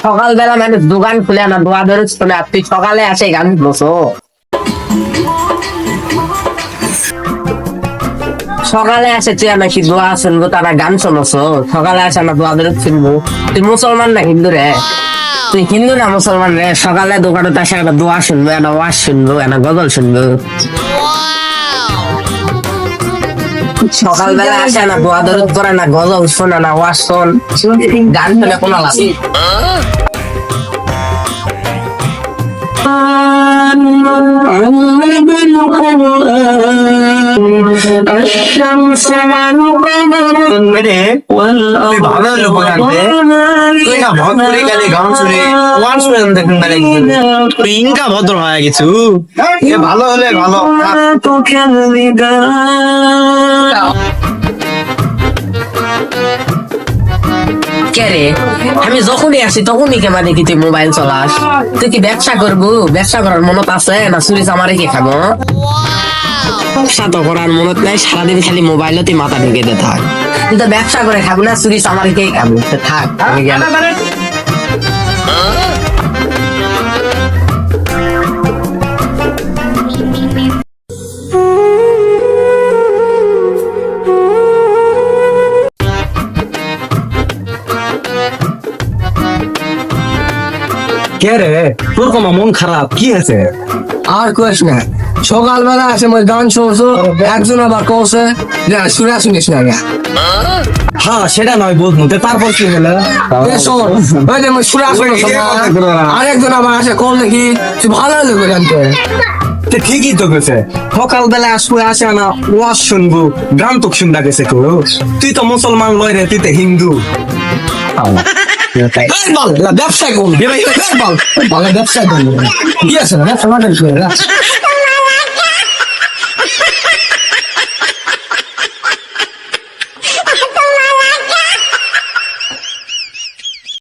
সকালবেলা মানুষ দোকান খুলে না দোয়া ধরে শোনে, তুই সকালে আসে গান বসো। সকালে আসে তুই নাকি দোয়া শুনবো, তারা গান শোনছো। সকালে আসে না দোয়া ধরে শুনবো। তুই মুসলমান না হিন্দু রে? তুই হিন্দু না মুসলমান রে? সকালে দোকানে আসে একটা দোয়া শুনবো, একটা ওয়াজ শুনবো, একটা গজল শুনবো। সকালবেলা আসে না দোয়া দরদ করে না, গজল শোনে না, ওয়াজ শোন, গান শুনে কোনো লাভ নেই। ভদ্র হয়ে গেছু, ভালো হলে ভালো। কে রে, আমি যখনই আসি তখনই কেমন দেখি তুই মোবাইল চলাস। তুই কি ব্যবসা করবো? ব্যবসা করার মনত আছে না? চুরি চামারে কি খাবো? ব্যবসা তো করার মনত নাই, সারাদিন খালি মোবাইলতে মাথা ঢুকে দে থাক। তুই তো ব্যবসা করে খাবো না, চুরি চামারে কে খাবো? থাক, আমি গেলাম। কে রে, তোর কোনো মন খারাপ কি আছে? আর কইস না, সকালবেলা আসে মই গান শুনছো, একজন আবার কৌছে যে শুনে শুনিস না। হ্যাঁ সেটা নয় বুঝবো, তারপর কি হলো? শোন, ওই যে মই শুনে শুনিস না, আরেকজন আবার আসে কোন দেখি তুই ভালো লোক জানতে। ঠিকই তো গেছে, সকালবেলা আসবে আসে না ওয়াজ শুনবো, গান তো শুনবা গেছে কেউ। তুই তো মুসলমান লয় রে, তুই তো হিন্দু। ব্যবসায় করবি, ব্যবসায় করবি, কি আছে না ব্যবসা